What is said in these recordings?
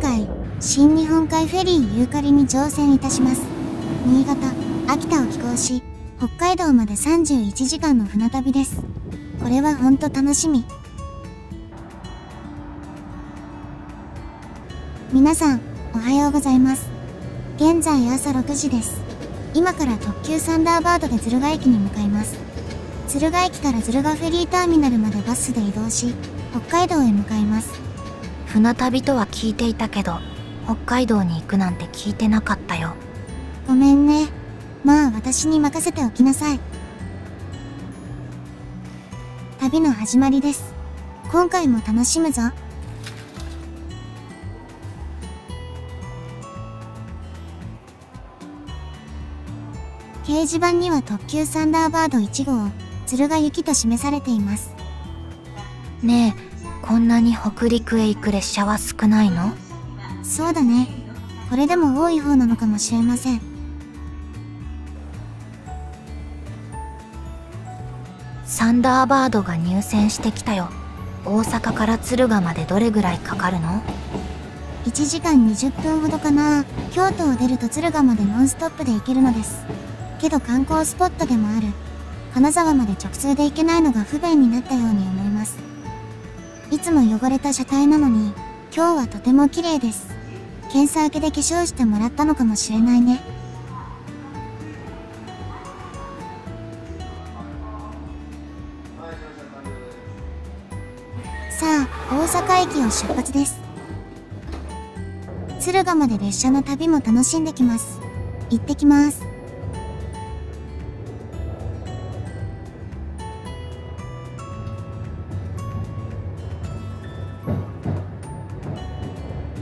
回、新日本海フェリーユーカリに乗船いたします。新潟、秋田を寄港し、北海道まで31時間の船旅です。これはほんと楽しみ。皆さん、おはようございます。現在朝6時です。今から特急サンダーバードで敦賀駅に向かいます。敦賀駅から敦賀フェリーターミナルまでバスで移動し、北海道へ向かいます。船旅とは聞いていたけど、北海道に行くなんて聞いてなかったよ。ごめんね。まあ私に任せておきなさい。旅の始まりです。今回も楽しむぞ。掲示板には特急サンダーバード1号、敦賀行きと示されています。ねえ、こんなに北陸へ行く列車は少ないの？そうだね。これでも多い方なのかもしれません。サンダーバードが入線してきたよ。大阪から敦賀までどれぐらいかかるの？1時間20分ほどかな。京都を出ると敦賀までノンストップで行けるのです。けど観光スポットでもある金沢まで直通で行けないのが不便になったように思います。いつも汚れた車体なのに今日はとても綺麗です。検査明けで化粧してもらったのかもしれないね。さあ、大阪駅を出発です。敦賀まで列車の旅も楽しんできます。行ってきます。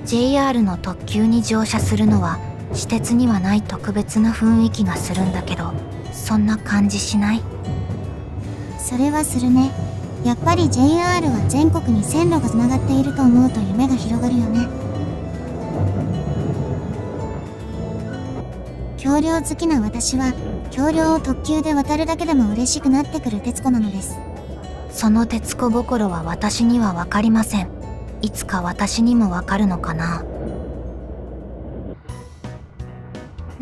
JR の特急に乗車するのは私鉄にはない特別な雰囲気がするんだけど、そんな感じしない？それはするね。やっぱり JR は全国に線路がつながっていると思うと夢が広がるよね。橋梁好きな私は橋梁を特急で渡るだけでも嬉しくなってくる鉄子なのです。その鉄子心は私には分かりません。いつか私にもわかるのかな。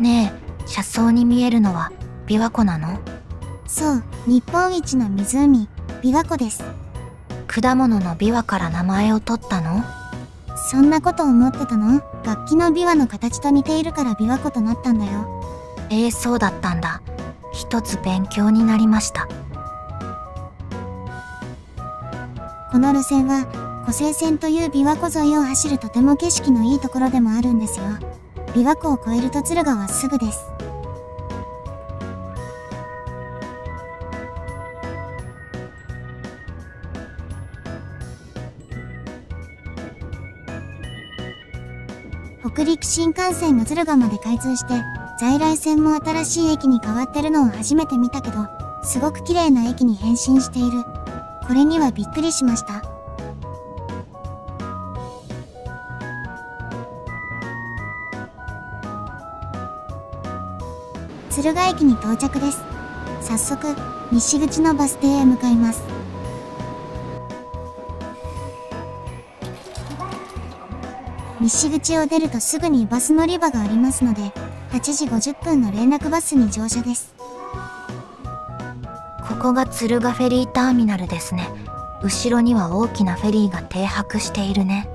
ねえ、車窓に見えるのは琵琶湖なの？そう、日本一の湖、琵琶湖です。果物の琵琶から名前を取ったの？そんなこと思ってたの？楽器の琵琶の形と似ているから琵琶湖となったんだよ。そうだったんだ。一つ勉強になりました。この路線は湖西線という琵琶湖沿いを走るとても景色のいいところでもあるんですよ。琵琶湖を越えると敦賀はすぐです。北陸新幹線が敦賀まで開通して、在来線も新しい駅に変わってるのを初めて見たけど、すごく綺麗な駅に変身している。これにはびっくりしました。敦賀駅に到着です。早速、西口のバス停へ向かいます。西口を出るとすぐにバス乗り場がありますので、8時50分の連絡バスに乗車です。ここが敦賀フェリーターミナルですね。後ろには大きなフェリーが停泊しているね。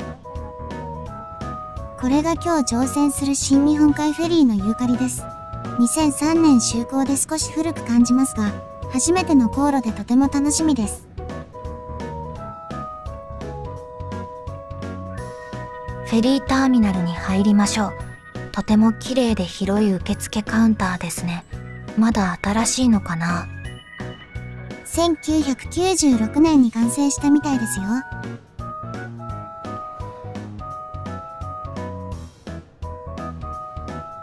これが今日乗船する新日本海フェリーのユーカリです。2003年就航で少し古く感じますが、初めての航路でとても楽しみです。フェリーターミナルに入りましょう。とても綺麗で広い受付カウンターですね。まだ新しいのかな？1996年に完成したみたいですよ。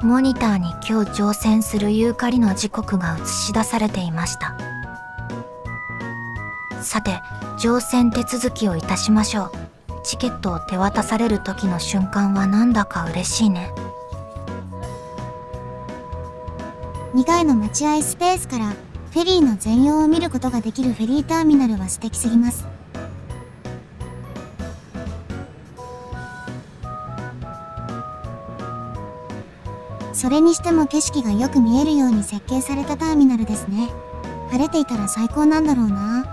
モニターに今日乗船するユーカリの時刻が映し出されていました。さて、乗船手続きをいたしましょう。チケットを手渡される時の瞬間はなんだか嬉しいね。2階の待合スペースからフェリーの全容を見ることができるフェリーターミナルは素敵すぎます。それにしても景色がよく見えるように設計されたターミナルですね。晴れていたら最高なんだろうな。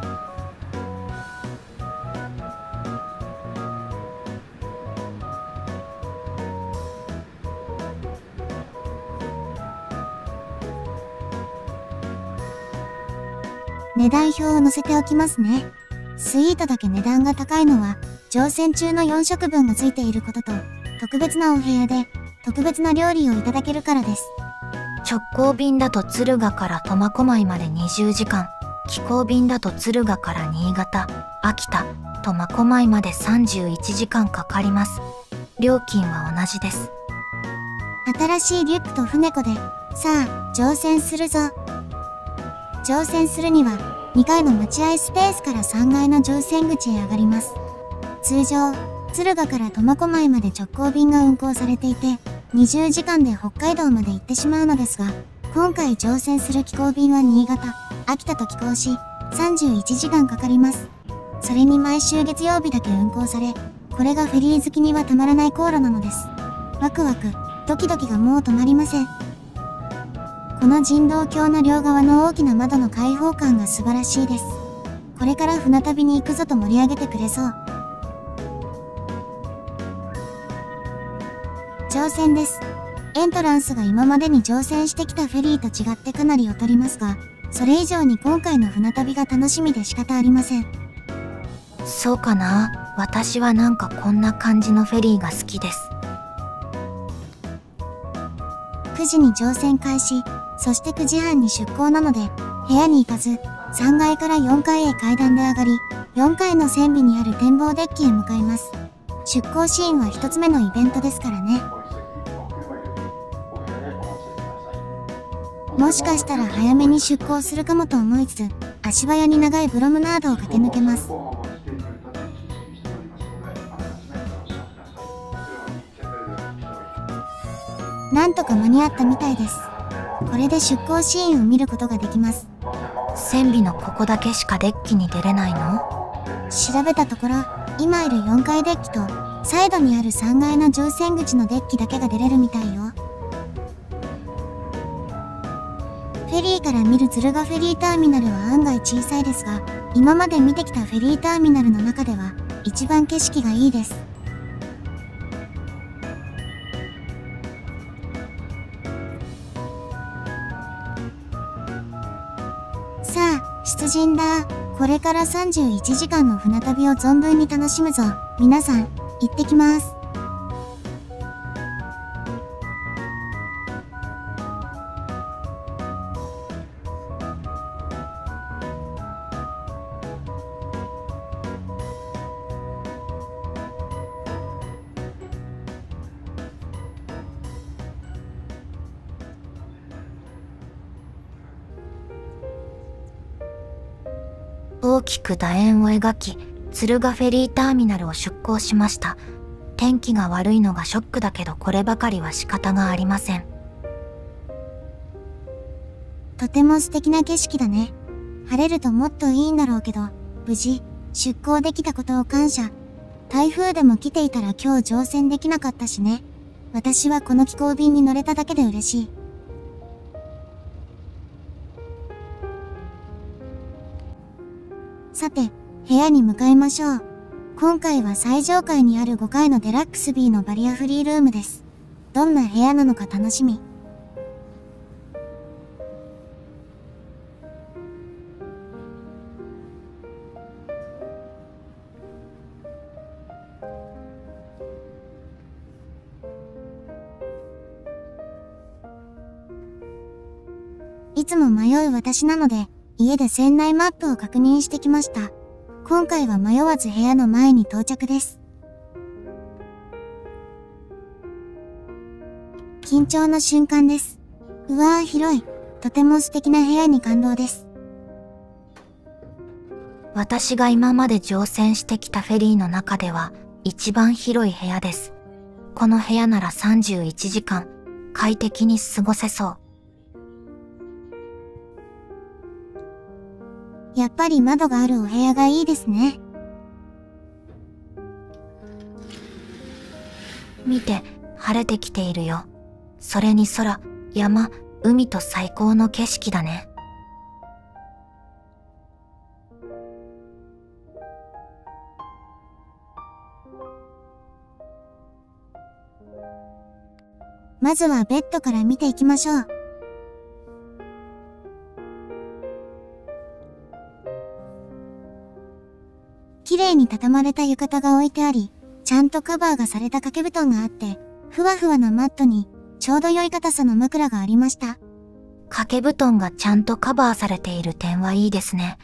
値段表を載せておきますね。スイートだけ値段が高いのは、乗船中の4食分がついていることと、特別なお部屋で、特別な料理をいただけるからです。直行便だと敦賀から苫小牧まで20時間、寄港便だと敦賀から新潟、秋田、苫小牧まで31時間かかります。料金は同じです。新しいリュックと船子で、さあ、乗船するぞ。乗船するには、2階の待合スペースから3階の乗船口へ上がります。通常、敦賀から苫小牧まで直行便が運航されていて、20時間で北海道まで行ってしまうのですが、今回乗船する寄港便は新潟、秋田と寄港し、31時間かかります。それに毎週月曜日だけ運航され、これがフェリー好きにはたまらない航路なのです。ワクワク、ドキドキがもう止まりません。この人道橋の両側の大きな窓の開放感が素晴らしいです。これから船旅に行くぞと盛り上げてくれそう。乗船です。エントランスが今までに乗船してきたフェリーと違ってかなり劣りますが、それ以上に今回の船旅が楽しみで仕方ありません。そうかな。私はなんかこんな感じのフェリーが好きです。9時に乗船開始、そして9時半に出港なので、部屋に行かず、3階から4階へ階段で上がり、4階の船尾にある展望デッキへ向かいます。出港シーンは1つ目のイベントですからね。もしかしたら早めに出港するかもと思いつつ、足早に長いプロムナードを駆け抜けます。なんとか間に合ったみたいです。これで出港シーンを見ることができます。船尾のここだけしかデッキに出れないの？調べたところ、今いる4階デッキと、サイドにある3階の乗船口のデッキだけが出れるみたいよ。フェリーから見る敦賀フェリーターミナルは案外小さいですが、今まで見てきたフェリーターミナルの中では、一番景色がいいです。さあ、出陣だ。これから31時間の船旅を存分に楽しむぞ。皆さん、行ってきます。大きく楕円を描き、敦賀フェリーターミナルを出港しました。天気が悪いのがショックだけど、こればかりは仕方がありません。とても素敵な景色だね。晴れるともっといいんだろうけど、無事、出港できたことを感謝。台風でも来ていたら今日乗船できなかったしね。私はこの寄港便に乗れただけで嬉しい。さて、部屋に向かいましょう。今回は最上階にある5階のデラックス B のバリアフリールームです。どんな部屋なのか楽しみ。いつも迷う私なので、家で船内マップを確認してきました。今回は迷わず部屋の前に到着です。緊張の瞬間です。うわー広い。とても素敵な部屋に感動です。私が今まで乗船してきたフェリーの中では一番広い部屋です。この部屋なら31時間、快適に過ごせそう。やっぱり窓があるお部屋がいいですね。見て、晴れてきているよ。それに空、山、海と最高の景色だね。まずはベッドから見ていきましょう。綺麗に畳まれた浴衣が置いてあり、ちゃんとカバーがされた掛け布団があって、ふわふわなマットにちょうど良い硬さの枕がありました。掛け布団がちゃんとカバーされている点はいいですね。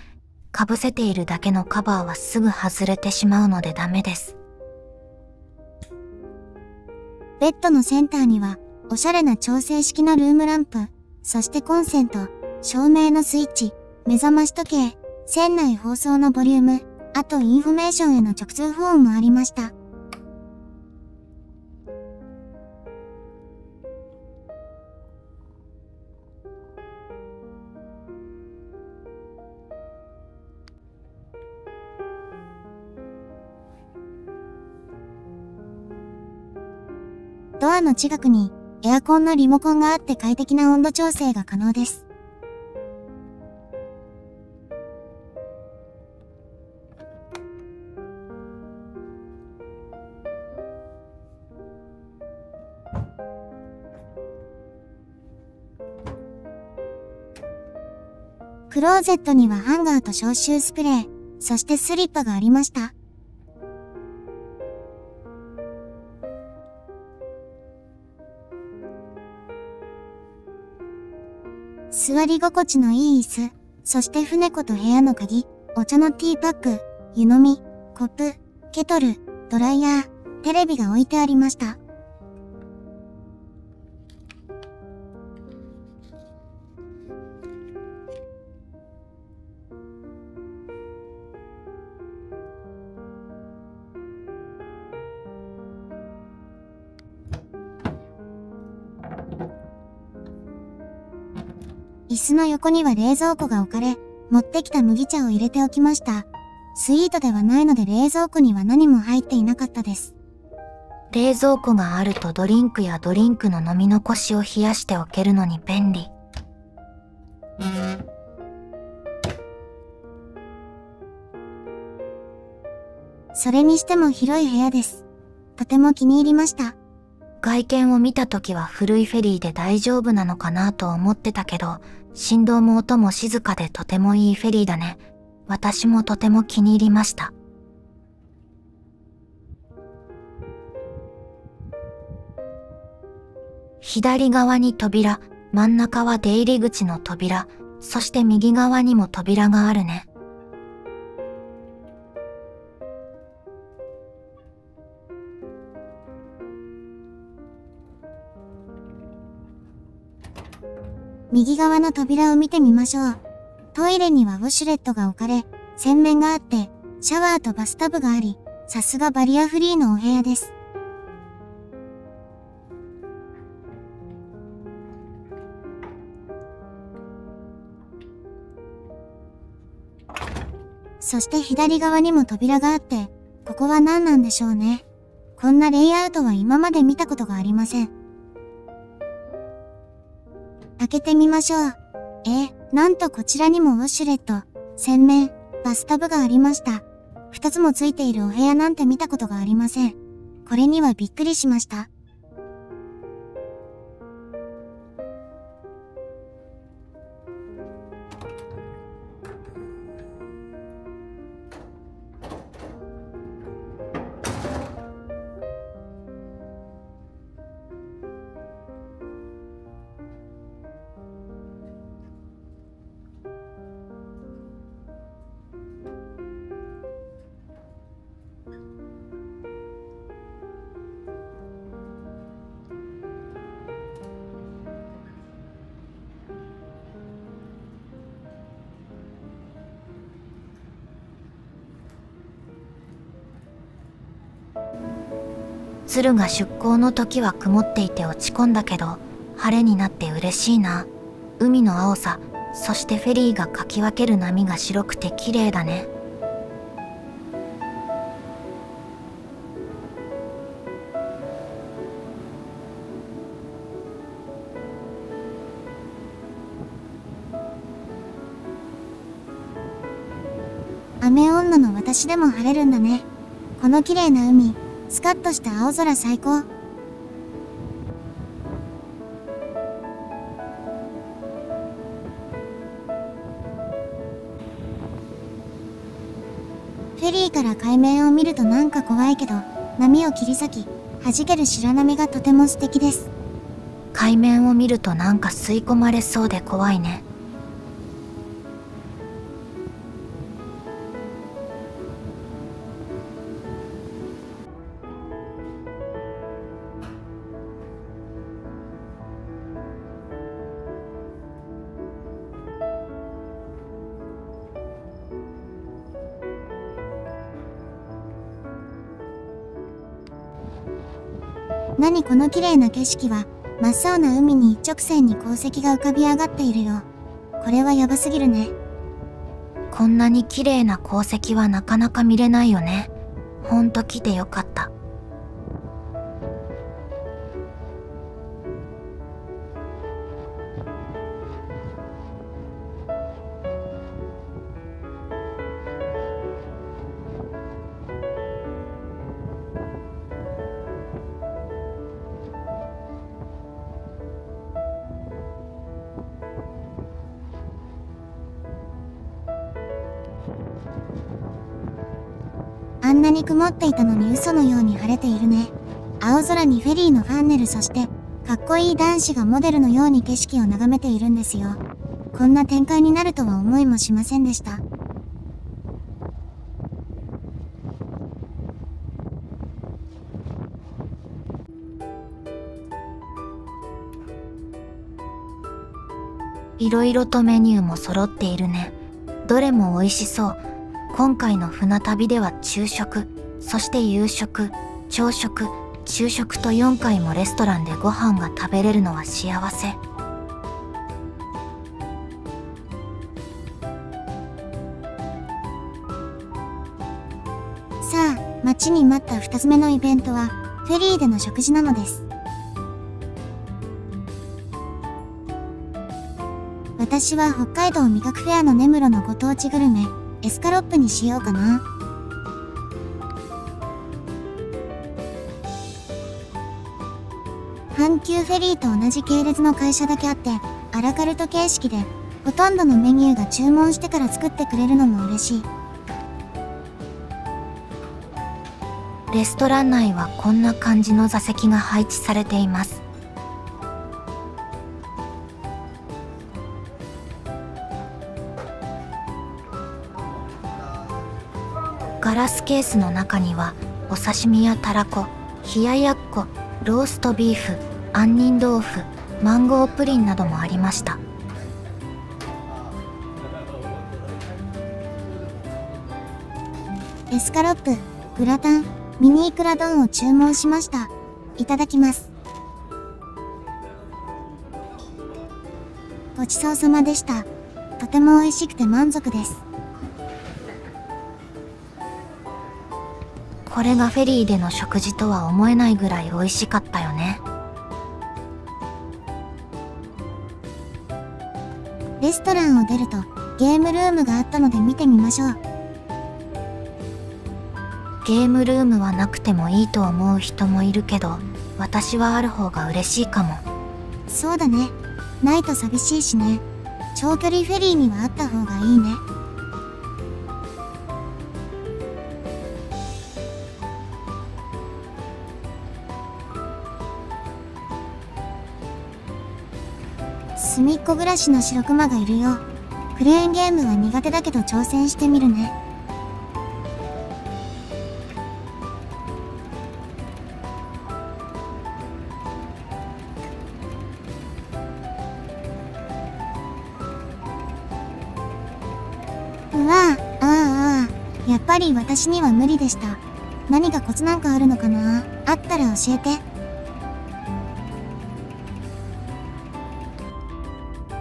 かぶせているだけのカバーはすぐ外れてしまうのでダメです。ベッドのセンターには、おしゃれな調整式のルームランプ、そしてコンセント、照明のスイッチ、目覚まし時計、船内放送のボリューム、あとインフォメーションへの直通フォンもありました。ドアの近くにエアコンのリモコンがあって快適な温度調整が可能です。クローゼットにはハンガーと消臭スプレー、そしてスリッパがありました。座り心地のいい椅子、そして船子と部屋の鍵、お茶のティーパック、湯飲み、コップ、ケトル、ドライヤー、テレビが置いてありました。椅子の横には冷蔵庫が置かれ、持ってきた麦茶を入れておきました。スイートではないので冷蔵庫には何も入っていなかったです。冷蔵庫があるとドリンクやドリンクの飲み残しを冷やしておけるのに便利。それにしても広い部屋です。とても気に入りました。外見を見た時は古いフェリーで大丈夫なのかなと思ってたけど、振動も音も静かでとてもいいフェリーだね。私もとても気に入りました。左側に扉、真ん中は出入り口の扉、そして右側にも扉があるね。右側の扉を見てみましょう。トイレにはウォシュレットが置かれ、洗面があって、シャワーとバスタブがあり、さすがバリアフリーのお部屋です。そして左側にも扉があって、ここは何なんでしょうね。こんなレイアウトは今まで見たことがありません。開けてみましょう。なんとこちらにもウォシュレット、洗面、バスタブがありました。2つもついているお部屋なんて見たことがありません。これにはびっくりしました。鶴が出港の時は曇っていて落ち込んだけど、晴れになって嬉しいな。海の青さ、そしてフェリーがかき分ける波が白くて綺麗だね。雨女の私でも晴れるんだね。この綺麗な海、スカッとした青空最高。フェリーから海面を見るとなんか怖いけど、波を切り裂き、弾ける白波がとても素敵です。海面を見るとなんか吸い込まれそうで怖いね。何この綺麗な景色は、真っ青な海に一直線に鉱石が浮かび上がっているよ。これはやばすぎるね。こんなに綺麗な鉱石はなかなか見れないよね。ほんと来てよかった。あんなに曇っていたのに嘘のように晴れているね。青空にフェリーのファンネル、そしてかっこいい男子がモデルのように景色を眺めているんですよ。こんな展開になるとは思いもしませんでした。いろいろとメニューも揃っているね。どれも美味しそう。今回の船旅では昼食、そして夕食、朝食、昼食と4回もレストランでご飯が食べれるのは幸せ。さあ、待ちに待った2つ目のイベントは、フェリーでの食事なのです。私は北海道味覚フェアの根室のご当地グルメ、エスカロップにしようかな。阪急フェリーと同じ系列の会社だけあって、アラカルト形式で、ほとんどのメニューが注文してから作ってくれるのも嬉しい。レストラン内はこんな感じの座席が配置されています。ガラスケースの中にはお刺身やたらこ、冷ややっこ、ローストビーフ、杏仁豆腐、マンゴープリンなどもありました。エスカロップ、グラタン、ミニイクラ丼を注文しました。いただきます。ごちそうさまでした。とても美味しくて満足です。これがフェリーでの食事とは思えないぐらい美味しかったよね。レストランを出るとゲームルームがあったので見てみましょう。ゲームルームはなくてもいいと思う人もいるけど、私はある方が嬉しいかも。そうだね。ないと寂しいしね。長距離フェリーにはあった方がいいね。隅っこ暮らしの白クマがいるよ。クレーンゲームは苦手だけど挑戦してみるね。うわあ、やっぱり私には無理でした。何かコツなんかあるのかな？あったら教えて。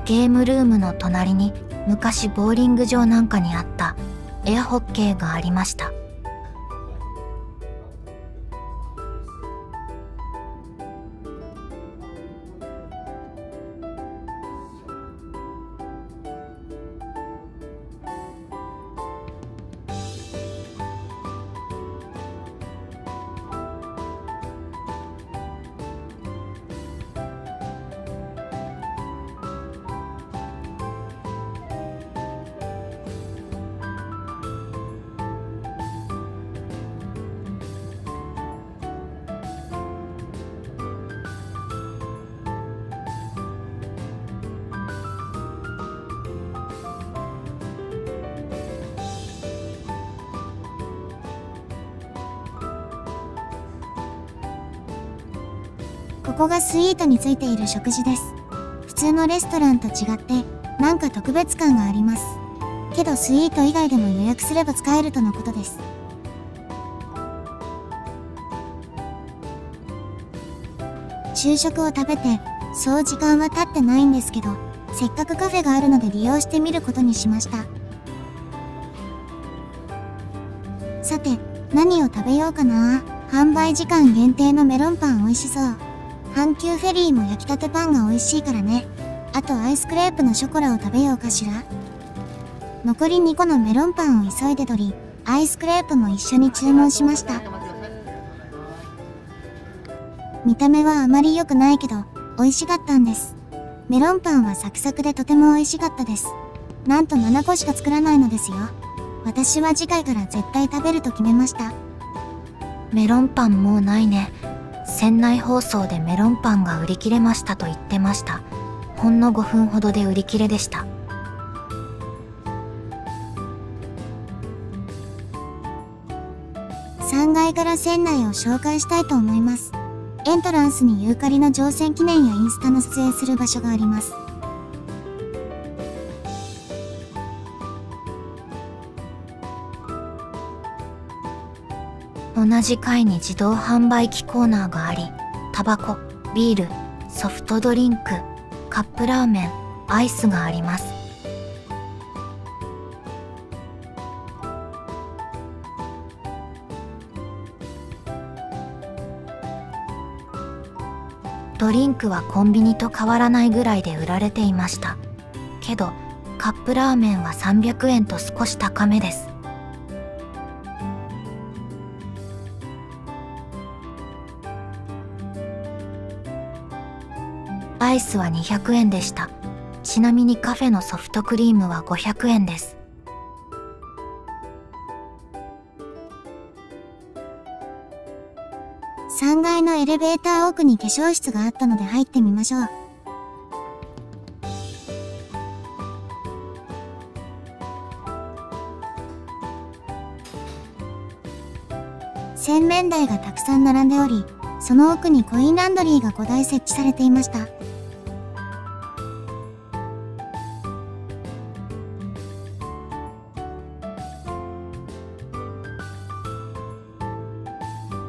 ゲームルームの隣に昔ボーリング場なんかにあったエアホッケーがありました。ここがスイートについている食事です。普通のレストランと違って、なんか特別感があります。けどスイート以外でも予約すれば使えるとのことです。昼食を食べて、そう時間は経ってないんですけど、せっかくカフェがあるので利用してみることにしました。さて、何を食べようかな。販売時間限定のメロンパン美味しそう。阪急フェリーも焼きたてパンが美味しいからね。あとアイスクレープのショコラを食べようかしら。残り2個のメロンパンを急いで取り、アイスクレープも一緒に注文しました。見た目はあまり良くないけど、美味しかったんです。メロンパンはサクサクでとても美味しかったです。なんと7個しか作らないのですよ。私は次回から絶対食べると決めました。メロンパンもうないね。船内放送でメロンパンが売り切れましたと言ってました。ほんの5分ほどで売り切れでした。3階から船内を紹介したいと思います。エントランスにユーカリの乗船記念やインスタの撮影する場所があります。同じ階に自動販売機コーナーがあり、タバコ、ビール、ソフトドリンク、カップラーメン、アイスがあります。ドリンクはコンビニと変わらないぐらいで売られていました。けど、カップラーメンは300円と少し高めです。アイスは200円でした。ちなみにカフェのソフトクリームは500円です。3階のエレベーター奥に化粧室があったので入ってみましょう。洗面台がたくさん並んでおり、その奥にコインランドリーが5台設置されていました。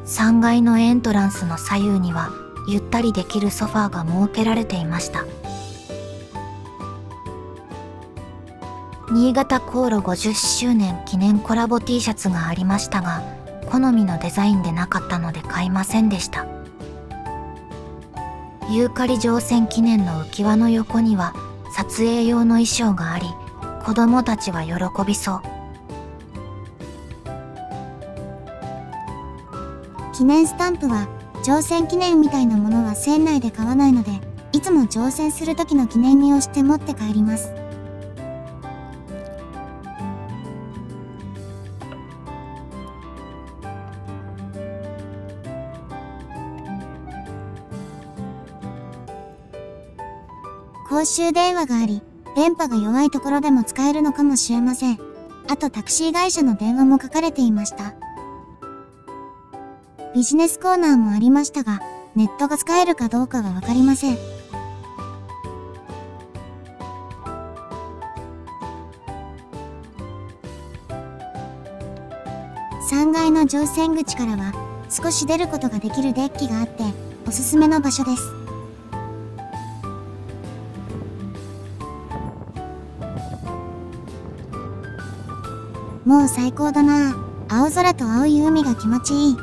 3階のエントランスの左右にはゆったりできるソファーが設けられていました。新潟航路50周年記念コラボ T シャツがありましたが、好みのデザインでなかったので買いませんでした。ユーカリ乗船記念の浮き輪の横には撮影用の衣装があり、子供たちは喜びそう。記念スタンプは乗船記念みたいなものは船内で買わないので、いつも乗船する時の記念に押して持って帰ります。公衆電話があり、電波が弱いところでも使えるのかもしれません。あとタクシー会社の電話も書かれていました。ビジネスコーナーもありましたが、ネットが使えるかどうかはわかりません。3階の乗船口からは少し出ることができるデッキがあっておすすめの場所です。もう最高だな。青空と青い海が気持ちいい。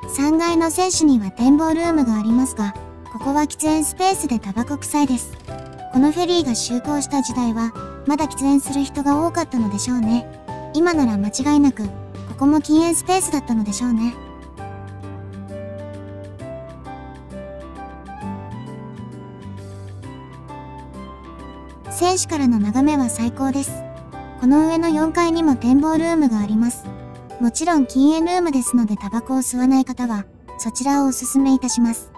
3階の船首には展望ルームがありますが、ここは喫煙スペースでタバコ臭いです。このフェリーが就航した時代は、まだ喫煙する人が多かったのでしょうね。今なら間違いなく、ここも禁煙スペースだったのでしょうね。船首からの眺めは最高です。この上の4階にも展望ルームがあります。もちろん禁煙ルームですのでタバコを吸わない方は、そちらをおすすめいたします。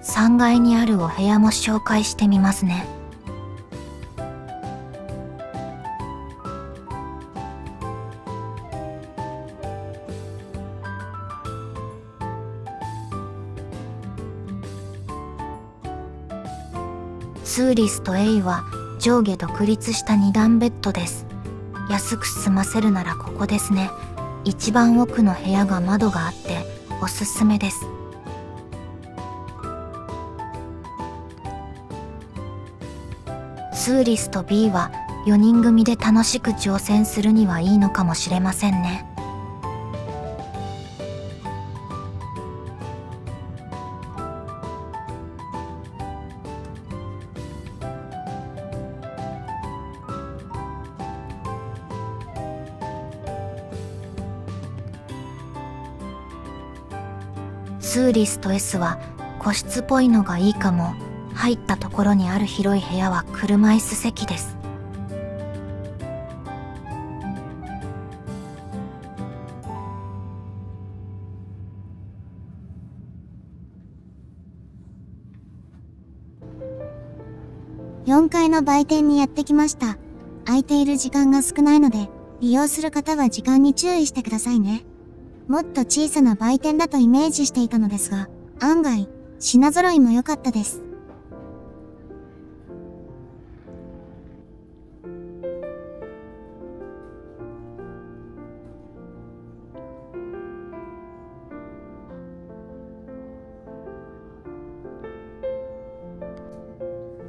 3階にあるお部屋も紹介してみますね。ツーリスト A は上下独立した2段ベッドです。安く済ませるならここですね。一番奥の部屋が窓があっておすすめです。ツーリスト B は4人組で楽しく乗船するにはいいのかもしれませんね。ツーリスト S は個室っぽいのがいいかも。入ったところにある広い部屋は車椅子席です。4階の売店にやってきました。空いている時間が少ないので、利用する方は時間に注意してくださいね。もっと小さな売店だとイメージしていたのですが、案外、品揃いも良かったです。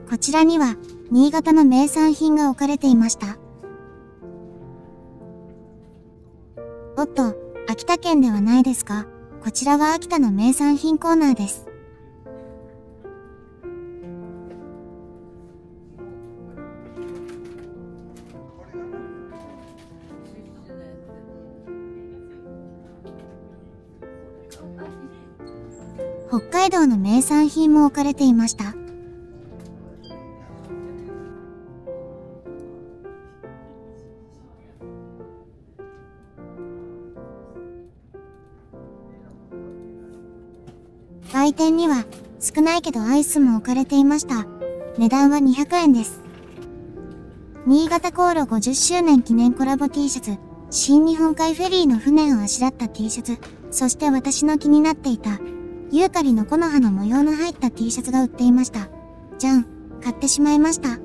こちらには、新潟の名産品が置かれていました。おっと、秋田県ではないですか。こちらは秋田の名産品コーナーです。北海道の名産品も置かれていました。売店には少ないけどアイスも置かれていました。値段は200円です。新潟航路50周年記念コラボ T シャツ、新日本海フェリーの船をあしらった T シャツ、そして私の気になっていたユーカリの木の葉の模様の入った T シャツが売っていました。じゃん、買ってしまいました。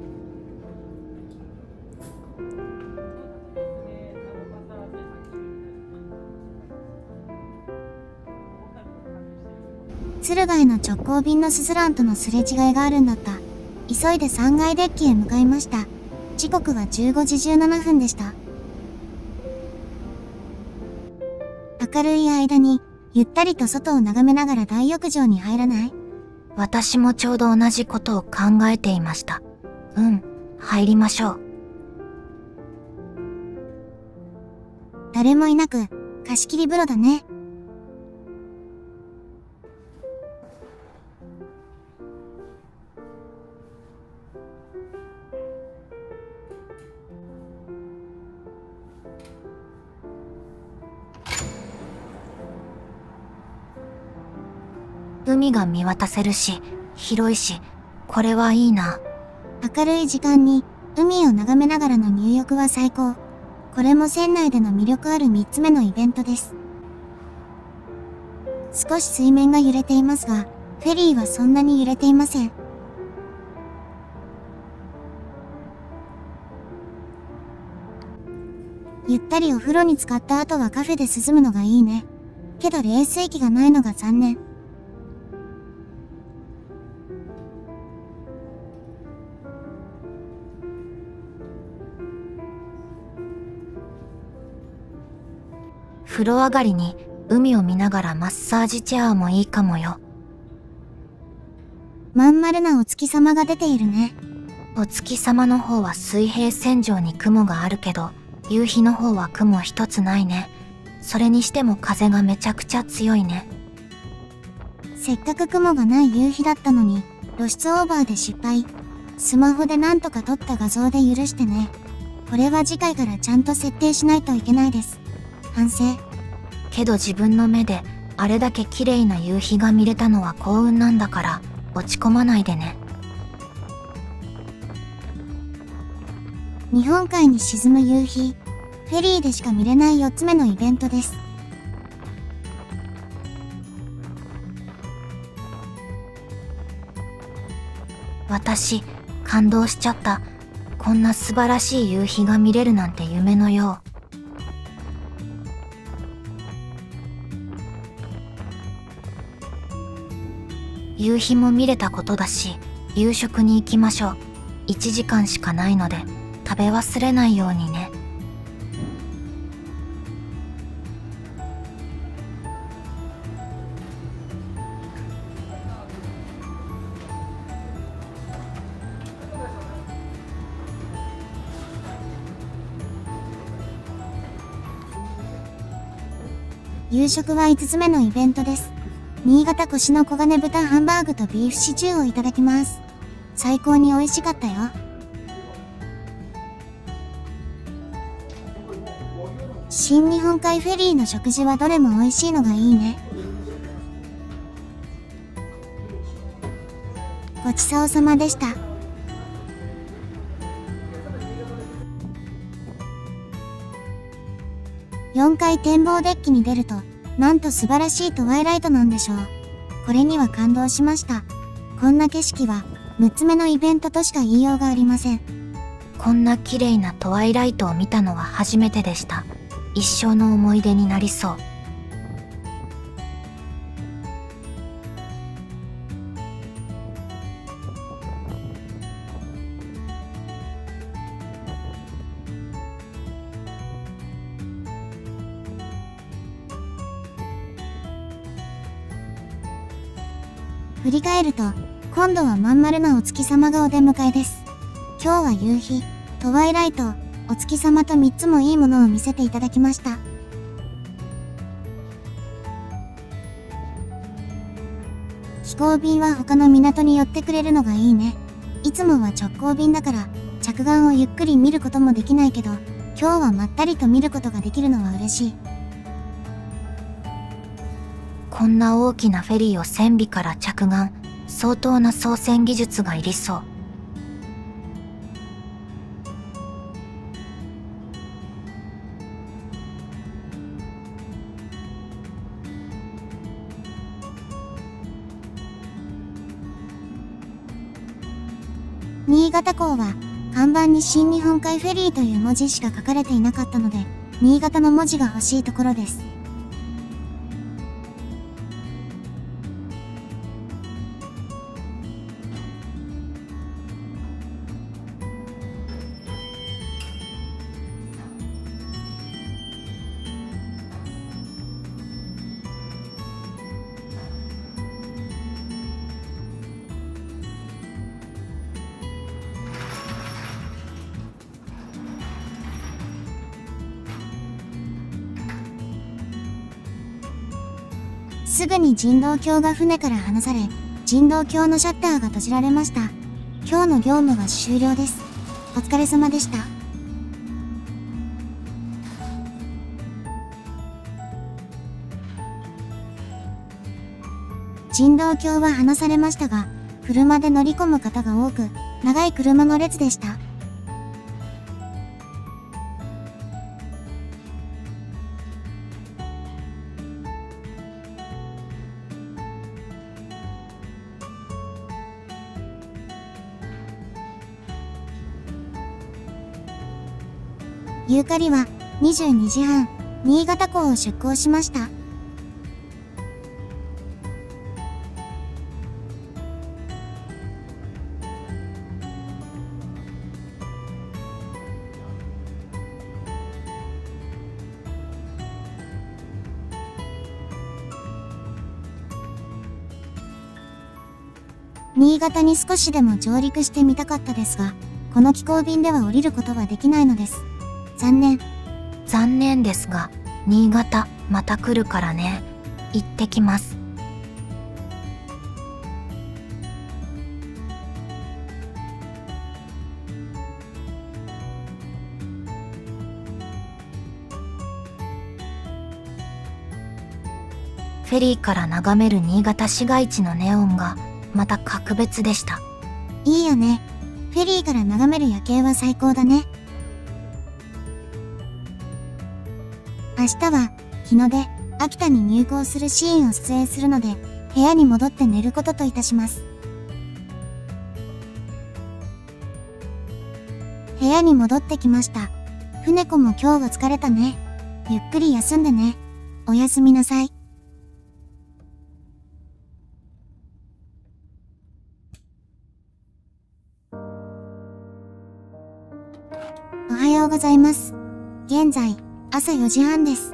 敦賀への直行便のスズランとのすれ違いがあるんだった。急いで3階デッキへ向かいました。時刻は15時17分でした。明るい間に、ゆったりと外を眺めながら大浴場に入らない？私もちょうど同じことを考えていました。入りましょう。誰もいなく、貸し切り風呂だね。海が見渡せるし、広いし、これはいいな。明るい時間に海を眺めながらの入浴は最高。これも船内での魅力ある3つ目のイベントです。少し水面が揺れていますが、フェリーはそんなに揺れていません。ゆったりお風呂に浸かった後はカフェで涼むのがいいね。けど冷水器がないのが残念。風呂上がりに海を見ながらマッサージチェアもいいかもよ。まん丸なお月様が出ているね。お月様の方は水平線上に雲があるけど、夕日の方は雲一つないね。それにしても風がめちゃくちゃ強いね。せっかく雲がない夕日だったのに、露出オーバーで失敗。スマホでなんとか撮った画像で許してね。これは次回からちゃんと設定しないといけないです。反省。けど自分の目であれだけ綺麗な夕日が見れたのは幸運なんだから落ち込まないでね。日本海に沈む夕日。フェリーでしか見れない4つ目のイベントです。私、感動しちゃった。こんな素晴らしい夕日が見れるなんて夢のよう。夕日も見れたことだし、夕食に行きましょう。1時間しかないので、食べ忘れないようにね。夕食は5つ目のイベントです。新潟越の黄金豚ハンバーグとビーフシチューをいただきます。最高に美味しかったよ。新日本海フェリーの食事はどれも美味しいのがいいね。ごちそうさまでした。4階展望デッキに出ると、なんと素晴らしいトワイライトなんでしょう。これには感動しました。こんな景色は、6つ目のイベントとしか言いようがありません。こんな綺麗なトワイライトを見たのは初めてでした。一生の思い出になりそう。振り返ると、今度はまん丸なお月様がお出迎えです。今日は夕日、トワイライト、お月様と3つもいいものを見せていただきました。飛行便は他の港に寄ってくれるのがいいね。いつもは直行便だから着岸をゆっくり見ることもできないけど、今日はまったりと見ることができるのは嬉しい。こんな大きなフェリーを船尾から着岸、相当な操船技術がいりそう。新潟港は看板に新日本海フェリーという文字しか書かれていなかったので、新潟の文字が欲しいところです。すぐに人道橋が船から離され、人道橋のシャッターが閉じられました。今日の業務は終了です。お疲れ様でした。人道橋は離されましたが、車で乗り込む方が多く、長い車の列でした。ユーカリは22時半、新潟港を出港しました。新潟に少しでも上陸してみたかったですが、この寄港便では降りることはできないのです。残念。残念ですが、新潟また来るからね。行ってきます。フェリーから眺める新潟市街地のネオンがまた格別でした。いいよね。フェリーから眺める夜景は最高だね。明日は日の出、秋田に入港するシーンを出演するので、部屋に戻って寝ることといたします。部屋に戻ってきました。船子も今日は疲れたね。ゆっくり休んでね。おやすみなさい。おはようございます。現在、朝4時半です。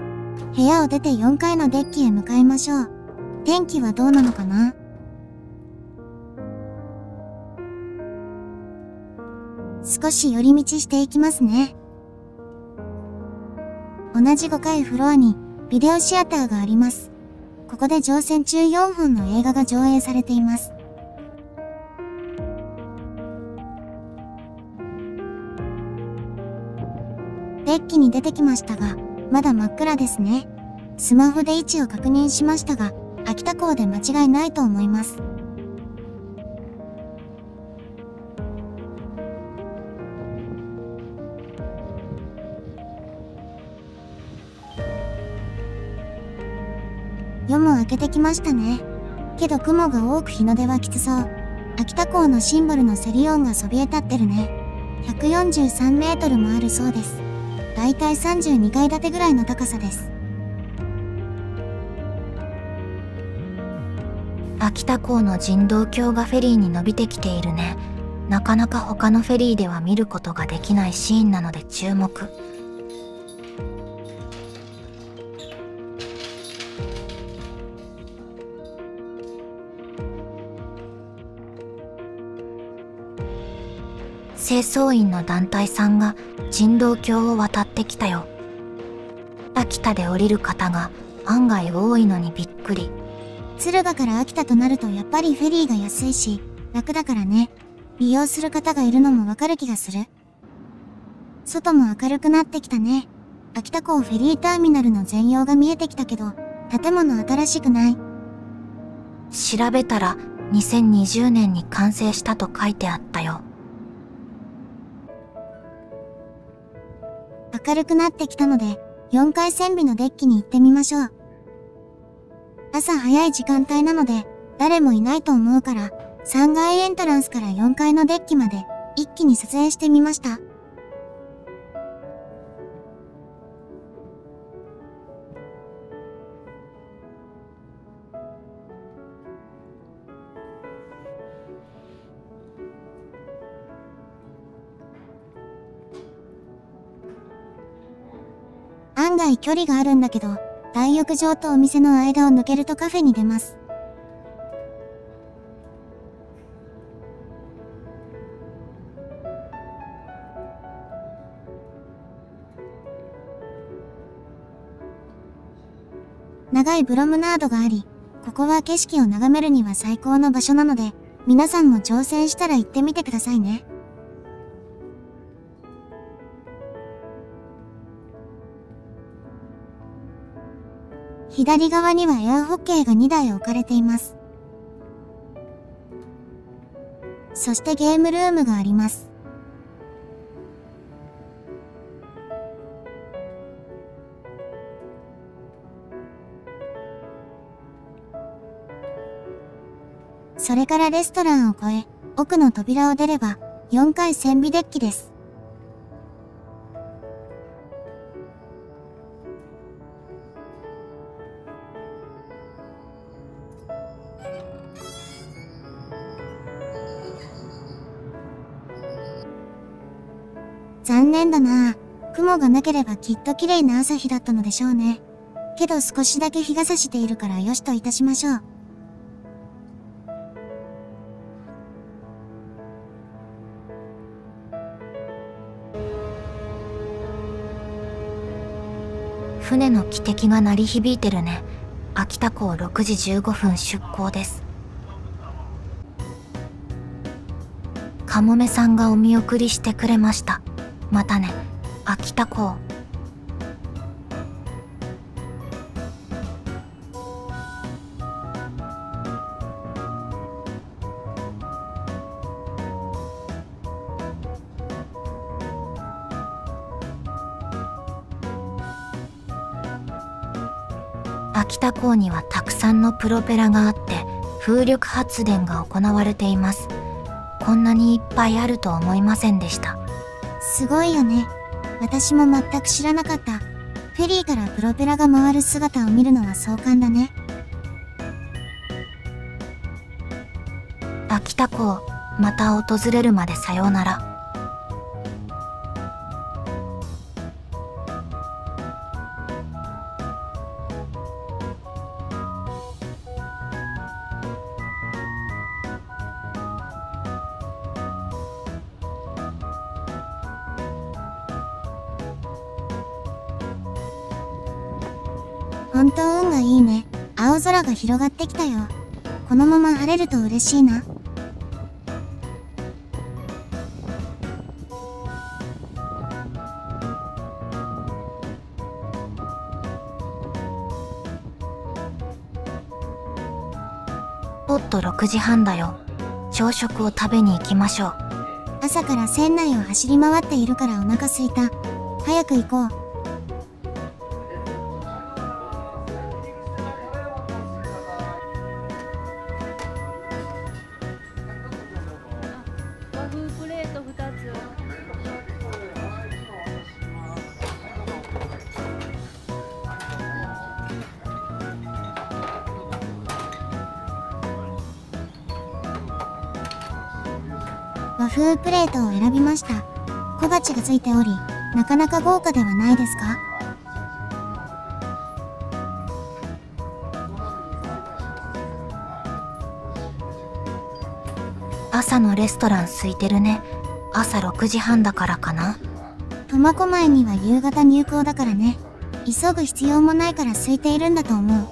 部屋を出て4階のデッキへ向かいましょう。天気はどうなのかな？少し寄り道していきますね。同じ5階フロアにビデオシアターがあります。ここで乗船中4本の映画が上映されています。デッキに出てきましたが、まだ真っ暗ですね。スマホで位置を確認しましたが、秋田港で間違いないと思います。夜も明けてきましたね。けど雲が多く日の出はきつそう。秋田港のシンボルのセリオンがそびえ立ってるね。143メートルもあるそうです。だいたい32階建てぐらいの高さです。秋田港の人道橋がフェリーに伸びてきているね。なかなか他のフェリーでは見ることができないシーンなので注目。清掃員の団体さんが人道橋を渡ってきたよ。秋田で降りる方が案外多いのにびっくり。敦賀から秋田となるとやっぱりフェリーが安いし楽だからね。利用する方がいるのもわかる気がする。外も明るくなってきたね。秋田港フェリーターミナルの全容が見えてきたけど、建物新しくない。調べたら2020年に完成したと書いてあったよ。明るくなってきたので、4階船尾のデッキに行ってみましょう。朝早い時間帯なので、誰もいないと思うから、3階エントランスから4階のデッキまで、一気に撮影してみました。案外距離があるんだけど、大浴場とお店の間を抜けるとカフェに出ます。長いプロムナードがあり、ここは景色を眺めるには最高の場所なので、皆さんも挑戦したら行ってみてくださいね。左側にはエアホッケーが2台置かれています。そしてゲームルームがあります。それからレストランを越え、奥の扉を出れば、4階船尾デッキです。残念だな。雲がなければきっと綺麗な朝日だったのでしょうね。けど少しだけ日が差しているからよしといたしましょう。船の汽笛が鳴り響いてるね。秋田港6時15分出港です。かもめさんがお見送りしてくれました。またね、秋田港。秋田港にはたくさんのプロペラがあって風力発電が行われています。こんなにいっぱいあると思いませんでした。すごいよね。私も全く知らなかった。フェリーからプロペラが回る姿を見るのは壮観だね。秋田港、また訪れるまでさようなら。本当運がいいね。青空が広がってきたよ。このまま晴れると嬉しいな。おっと6時半だよ。朝食を食べに行きましょう。朝から船内を走り回っているからお腹すいた。早く行こう。和風プレート2つ。和風プレートを選びました。小鉢がついており、なかなか豪華ではないですか？朝のレストラン空いてるね。朝6時半だからかな。苫小牧には夕方入港だからね。急ぐ必要もないから空いているんだと思う。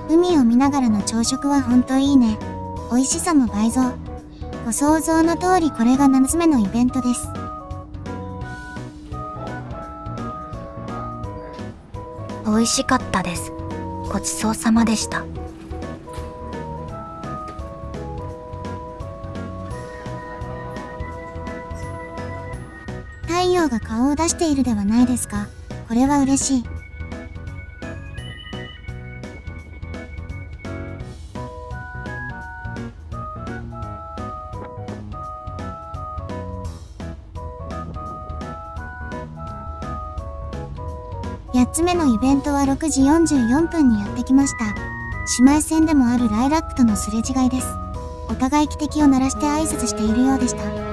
海を見ながらの朝食はほんといいね。美味しさも倍増。ご想像の通りこれが7つ目のイベントです。美味しかったです。ごちそうさまでした。太陽が顔を出しているではないですか。これは嬉しい。8つ目のイベントは6時44分にやってきました。姉妹船でもあるライラックとのすれ違いです。お互い汽笛を鳴らして挨拶しているようでした。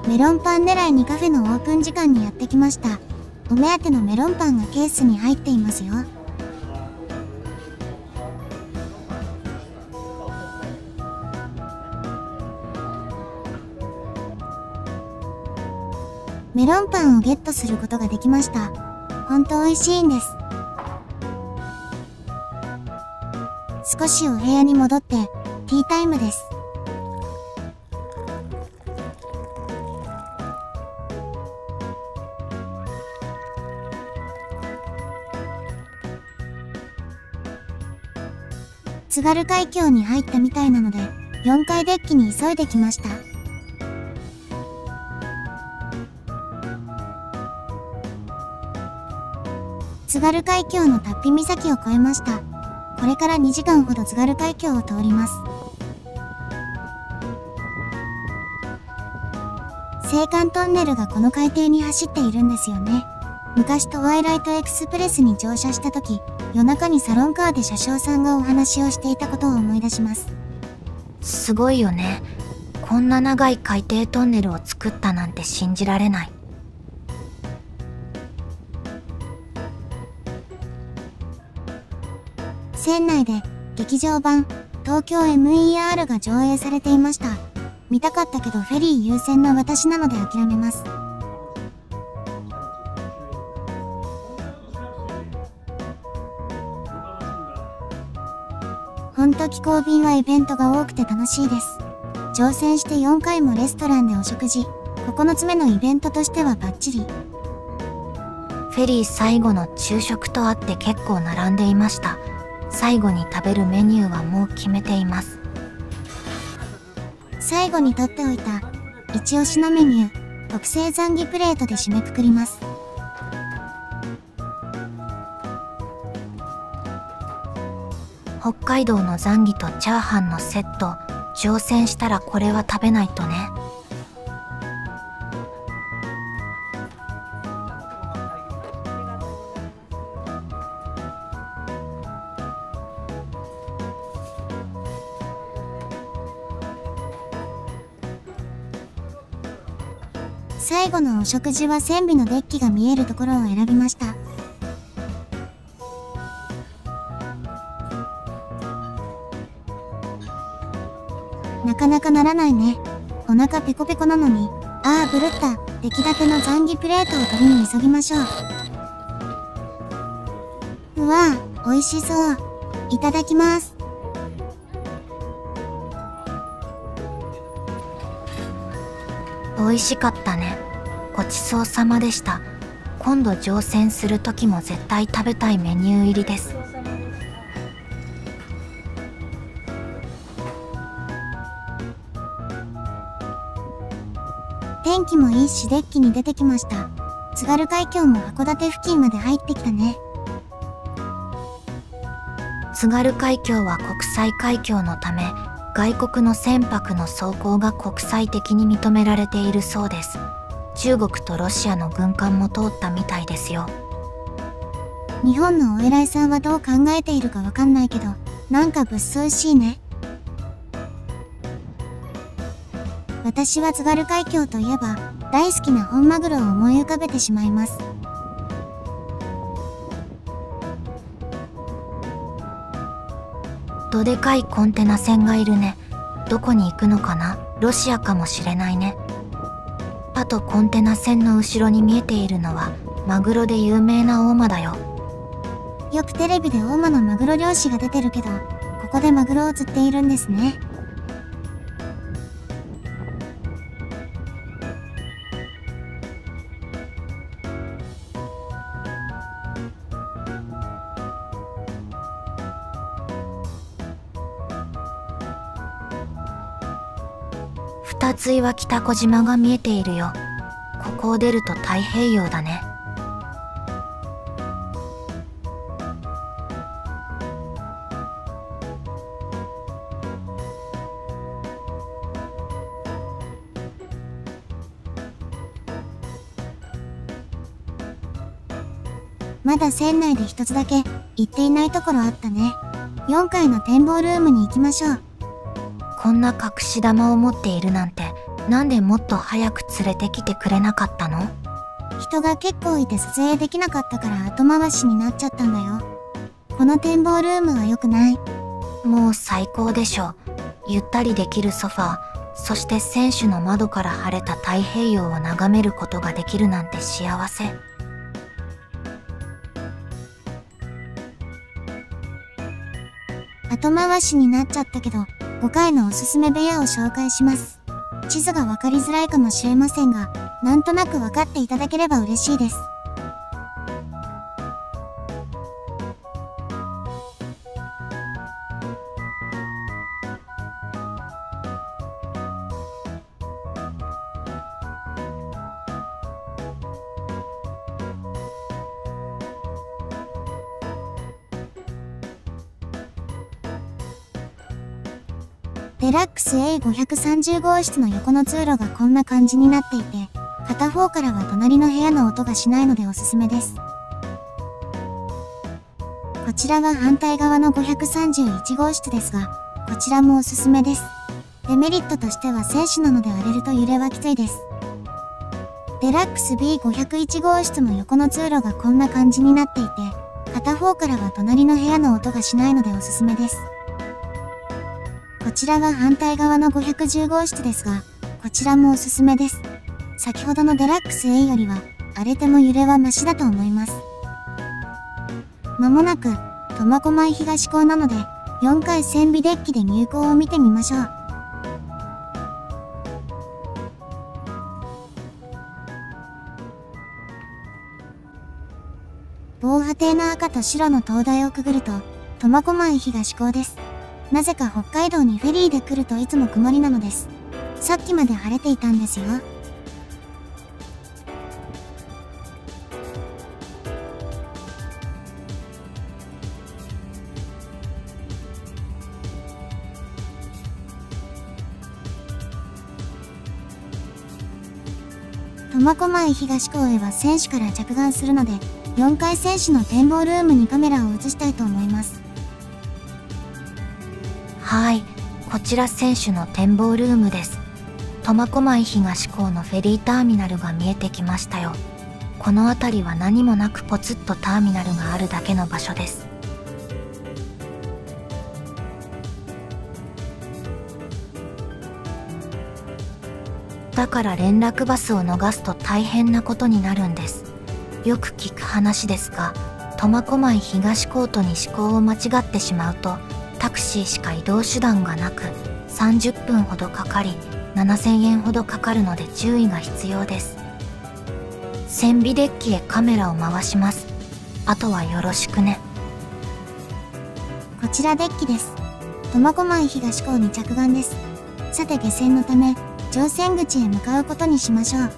メロンパン狙いにカフェのオープン時間にやってきました。お目当てのメロンパンがケースに入っていますよ。メロンパンをゲットすることができました。ほんと美味しいんです。少しお部屋に戻ってティータイムです。津軽海峡に入ったみたいなので、4階デッキに急いできました。津軽海峡の龍飛岬を越えました。これから2時間ほど津軽海峡を通ります。青函トンネルがこの海底に走っているんですよね。昔トワイライトエクスプレスに乗車した時、夜中にサロンカーで車掌さんがお話をしていたことを思い出します。すごいよね。こんな長い海底トンネルを作ったなんて信じられない。船内で劇場版東京 MER が上映されていました。見たかったけどフェリー優先の私なので諦めます。ほんと気候便はイベントが多くて楽しいです。乗船して4回もレストランでお食事、9つ目のイベントとしてはバッチリ。フェリー最後の昼食とあって結構並んでいました。最後に食べるメニューはもう決めています。最後に取っておいた一押しのメニュー、特製ザンギプレートで締めくくります。北海道のザンギとチャーハンのセット、乗船したらこれは食べないとね。最後のお食事は船尾のデッキが見えるところを選びました。なかなかならないね。お腹ペコペコなのに。ああ、ぶるった。出来たてのザンギプレートを取りに急ぎましょう。うわあ、美味しそう。いただきます。美味しかったね。ごちそうさまでした。今度乗船する時も絶対食べたいメニュー入りです。天気もいいしデッキに出てきました。津軽海峡も函館付近まで入ってきたね。津軽海峡は国際海峡のため、外国の船舶の走行が国際的に認められているそうです。中国とロシアの軍艦も通ったみたいですよ。日本のお偉いさんはどう考えているかわかんないけど、なんか物騒しいね。私は津軽海峡といえば、大好きな本マグロを思い浮かべてしまいます。どでかいコンテナ船がいるね。どこに行くのかな？ロシアかもしれないね。あとコンテナ船の後ろに見えているのはマグロで有名な大間だよ。よくテレビで大間のマグロ漁師が出てるけど、ここでマグロを釣っているんですね。二つ岩北小島が見えているよ。ここを出ると太平洋だね。まだ船内で一つだけ行っていないところあったね。4階の展望ルームに行きましょう。こんな隠し玉を持っているなんて、なんでもっと早く連れてきてくれなかったの？人が結構いて撮影できなかったから後回しになっちゃったんだよ。この展望ルームは良くない？もう最高でしょ。ゆったりできるソファー、そして船首の窓から晴れた太平洋を眺めることができるなんて幸せ。後回しになっちゃったけど、5階のおすすめ部屋を紹介します。地図がわかりづらいかもしれませんが、なんとなく分かっていただければ嬉しいです。デラックス A530 号室の横の通路がこんな感じになっていて、片方からは隣の部屋の音がしないのでおすすめです。こちらが反対側の531号室ですが、こちらもおすすめです。デメリットとしては選手なので荒れると揺れはきついです。デラックス B501 号室の横の通路がこんな感じになっていて、片方からは隣の部屋の音がしないのでおすすめです。こちらが反対側の510号室ですが、こちらもおすすめです。先ほどのデラックス A よりは荒れても揺れはマシだと思います。まもなく苫小牧東港なので、4階線尾デッキで入港を見てみましょう。防波堤の赤と白の灯台をくぐると苫小牧東港です。なぜか北海道にフェリーで来るといつも曇りなのです。さっきまで晴れていたんですよ。苫小牧東港へは選手から着岸するので、4階選手の展望ルームにカメラを移したいと思います。はい、こちら選手の展望ルームです。苫小牧東港のフェリーターミナルが見えてきましたよ。この辺りは何もなくポツッとターミナルがあるだけの場所です。だから連絡バスを逃すと大変なことになるんです。よく聞く話ですが、苫小牧東コートに思考を間違ってしまうと、タクシーしか移動手段がなく、30分ほどかかり、7000円ほどかかるので注意が必要です。線尾デッキへカメラを回します。あとはよろしくね。こちらデッキです。苫小牧東港に着岸です。さて下船のため、乗船口へ向かうことにしましょう。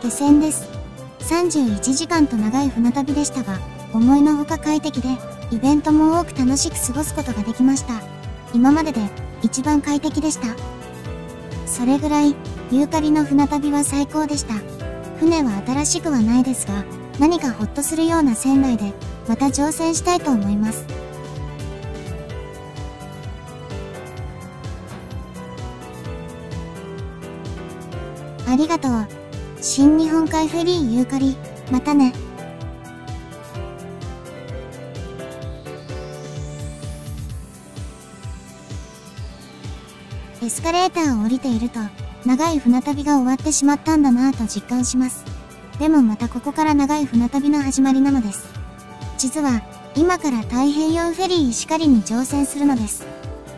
下船です。31時間と長い船旅でしたが、思いのほか快適で、イベントも多く楽しく過ごすことができました。今までで一番快適でした。それぐらい、ユーカリの船旅は最高でした。船は新しくはないですが、何かホッとするような船内で、また乗船したいと思います。ありがとう。新日本海フェリーユーカリ、またね。エスカレーターを降りていると、長い船旅が終わってしまったんだなぁと実感します。でもまたここから長い船旅の始まりなのです。実は、今から太平洋フェリー石狩に乗船するのです。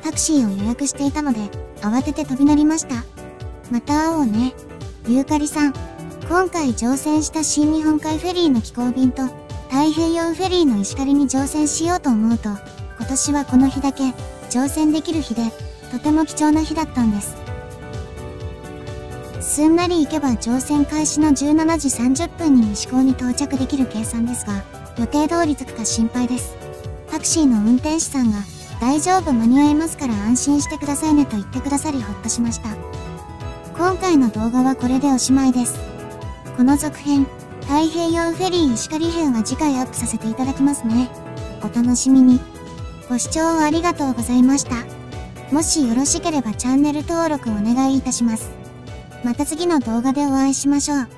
タクシーを予約していたので、慌てて飛び乗りました。また会おうね、ユーカリさん。今回乗船した新日本海フェリーの寄港便と太平洋フェリーの石狩に乗船しようと思うと、今年はこの日だけ乗船できる日で、とても貴重な日だったんです。すんなり行けば乗船開始の17時30分に西港に到着できる計算ですが、予定通り着くか心配です。タクシーの運転手さんが、大丈夫間に合いますから安心してくださいねと言ってくださりほっとしました。今回の動画はこれでおしまいです。この続編、太平洋フェリー石狩編は次回アップさせていただきますね。お楽しみに。ご視聴ありがとうございました。もしよろしければチャンネル登録お願いいたします。また次の動画でお会いしましょう。